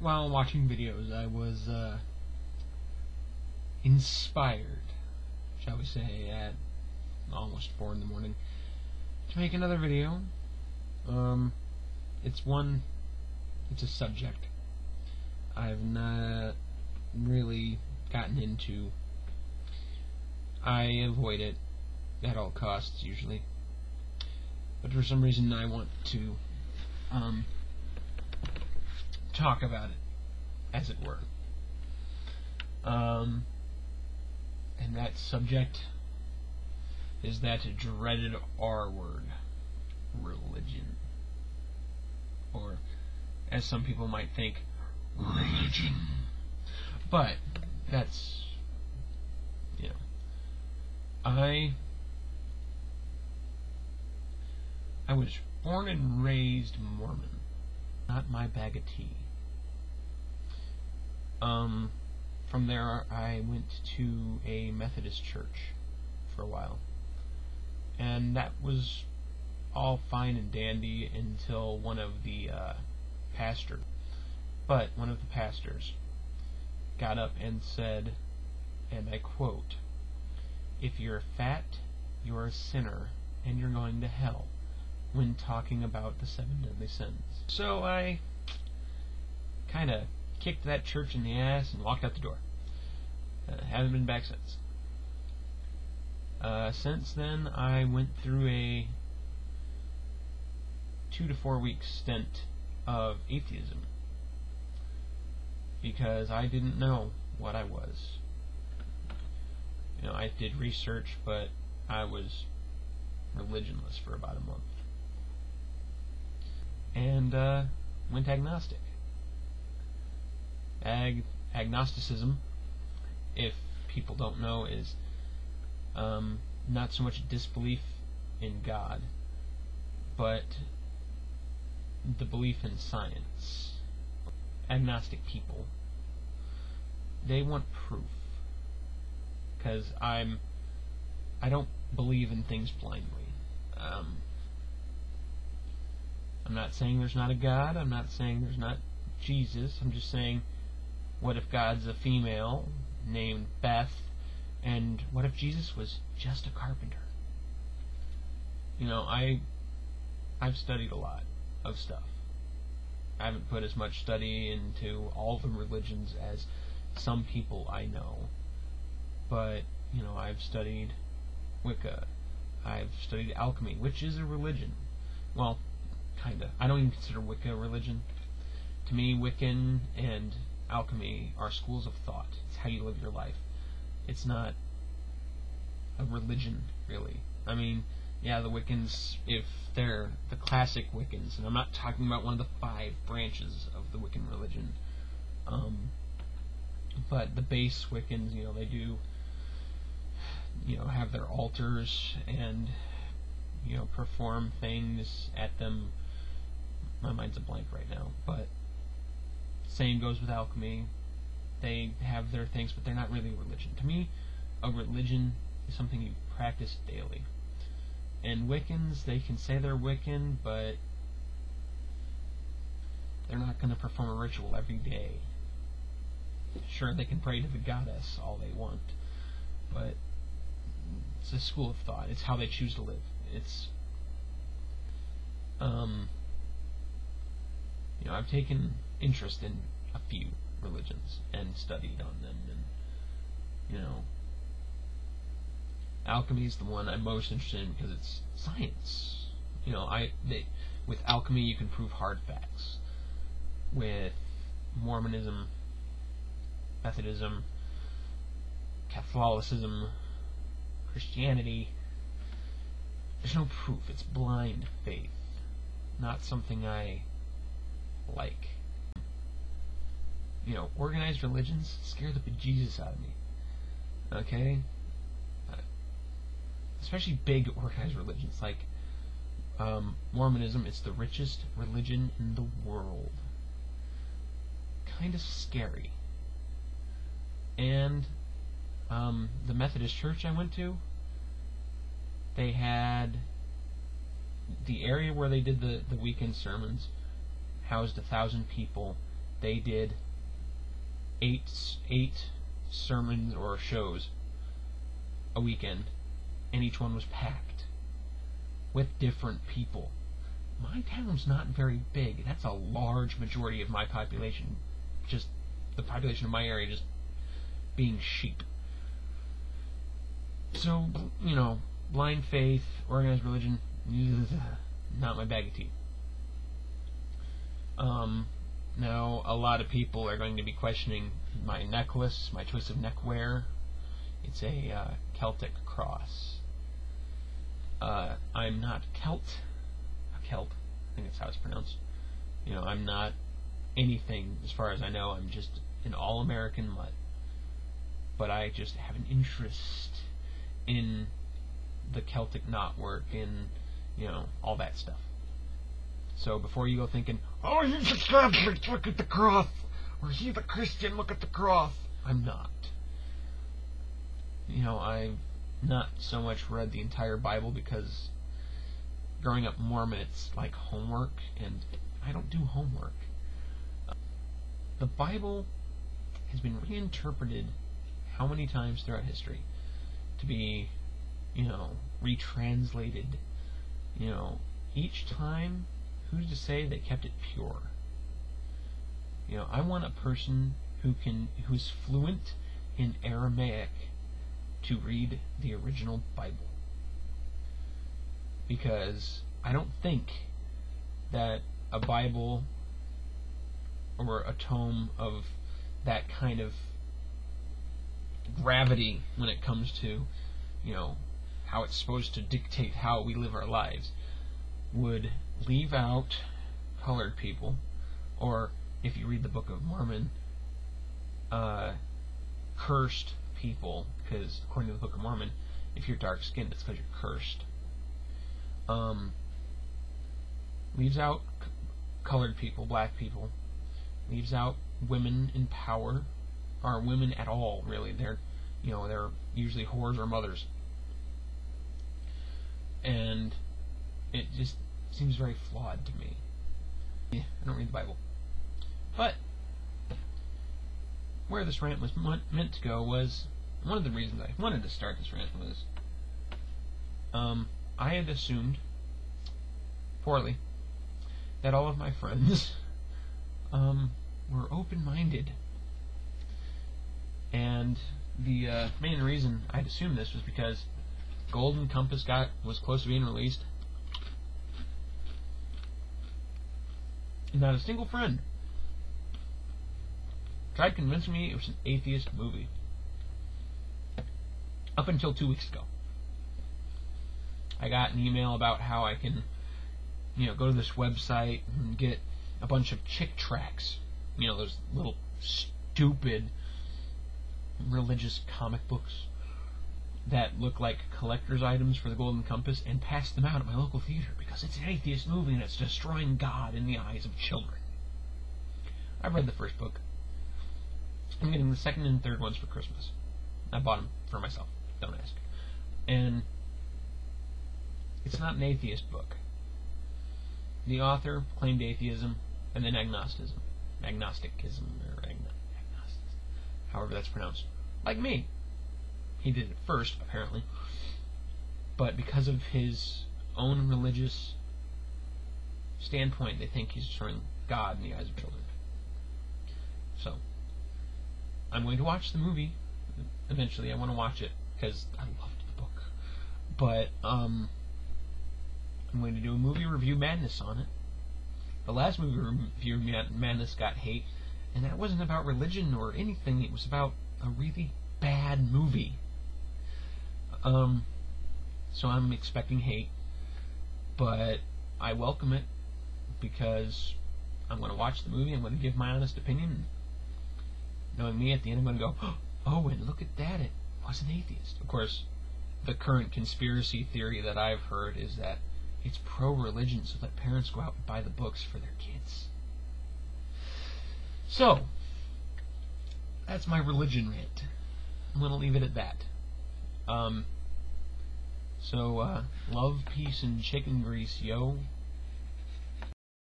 while watching videos, I was inspired, shall we say, at almost 4 in the morning to make another video. It's a subject I've not really gotten into. I avoid it at all costs usually, but for some reason I want to talk about it, as it were. And that subject is that dreaded R word, religion. Or, as some people might think, religion. But, that's, you know, I was born and raised Mormon. Not my bag of tea. From there, I went to a Methodist church for a while. And that was all fine and dandy until one of the pastors got up and said, and I quote, "If you're fat, you're a sinner, and you're going to hell," when talking about the 7 deadly sins. So I kind of kicked that church in the ass and walked out the door. Haven't been back since. Since then, I went through a 2 to 4 week stint of atheism because I didn't know what I was. You know, I did research, but I was religionless for about a month. And went agnostic. Agnosticism, if people don't know, is not so much disbelief in God, but the belief in science. Agnostic people, they want proof, because I don't believe in things blindly. I'm not saying there's not a God, I'm not saying there's not Jesus, I'm just saying, what if God's a female named Beth, and what if Jesus was just a carpenter? You know, I've studied a lot of stuff. I haven't put as much study into all the religions as some people I know, but, you know, I've studied Wicca, I've studied alchemy, which is a religion. Well, kinda. I don't even consider Wicca a religion. To me, Wiccan and alchemy are schools of thought. It's how you live your life. It's not a religion, really. I mean, yeah, the Wiccans, if they're the classic Wiccans, and I'm not talking about one of the 5 branches of the Wiccan religion, but the base Wiccans, you know, they do, you know, have their altars and, you know, perform things at them. My mind's a blank right now, but same goes with alchemy. They have their things, but they're not really a religion. To me, a religion is something you practice daily. And Wiccans, they can say they're Wiccan, but they're not going to perform a ritual every day. Sure, they can pray to the goddess all they want, but it's a school of thought. It's how they choose to live. It's, you know, I've taken interest in a few religions and studied on them, and, you know, alchemy is the one I'm most interested in because it's science. You know, with alchemy you can prove hard facts. With Mormonism, Methodism, Catholicism, Christianity, there's no proof. It's blind faith. Not something I like. You know, organized religions scare the bejesus out of me. Okay? Especially big organized religions like Mormonism. It's the richest religion in the world. Kind of scary. And the Methodist church I went to, they had the area where they did the weekend sermons housed 1,000 people, they did eight sermons or shows a weekend, and each one was packed with different people. My town's not very big. That's a large majority of my population. Just the population of my area just being sheep. So, blind faith, organized religion, not my bag of tea. Now, a lot of people are going to be questioning my necklace, my choice of neckwear. It's a Celtic cross. I'm not Celt. A Celt. I think that's how it's pronounced. I'm not anything as far as I know. I'm just an all-American mutt. But I just have an interest in the Celtic knotwork and, all that stuff. So before you go thinking, oh, he's a Catholic, look at the cross, or he's a Christian, look at the cross, I'm not. I've not so much read the entire Bible because growing up Mormon, it's like homework, and I don't do homework. The Bible has been reinterpreted how many times throughout history to be, retranslated. Each time, who's to say they kept it pure? I want a person who's fluent in Aramaic to read the original Bible, because I don't think that a Bible or a tome of that kind of gravity when it comes to, how it's supposed to dictate how we live our lives, would leave out colored people, or, if you read the Book of Mormon, cursed people, because according to the Book of Mormon, if you're dark-skinned, it's because you're cursed. Leaves out colored people, black people, leaves out women in power, or women at all, really. They're usually whores or mothers. And it just seems very flawed to me. I don't read the Bible. But where this rant was meant to go was, one of the reasons I wanted to start this rant was, I had assumed, poorly, that all of my friends were open-minded. And the main reason I'd assumed this was because Golden Compass was close to being released. Not a single friend tried convincing me it was an atheist movie. Up until 2 weeks ago. I got an email about how I can, go to this website and get a bunch of chick tracts. Those little stupid religious comic books that look like collector's items for the Golden Compass, and pass them out at my local theater because it's an atheist movie and it's destroying God in the eyes of children. I've read the first book. I'm getting the second and third ones for Christmas. I bought them for myself. Don't ask. And it's not an atheist book. The author claimed atheism and then agnosticism. However that's pronounced. Like me. He did it first, apparently. But because of his own religious standpoint, they think he's destroying God in the eyes of children. So, I'm going to watch the movie. Eventually, I want to watch it because I loved the book. But, I'm going to do a movie review madness on it. The last movie review madness got hate, and that wasn't about religion or anything. It was about a really bad movie. So I'm expecting hate, but I welcome it because I'm going to watch the movie. I'm going to give my honest opinion. Knowing me, at the end, I'm going to go, oh, and look at that, it was an atheist. Of course, the current conspiracy theory that I've heard is that it's pro-religion, so that parents go out and buy the books for their kids. So, that's my religion rant. I'm going to leave it at that. Love, peace, and chicken grease, yo.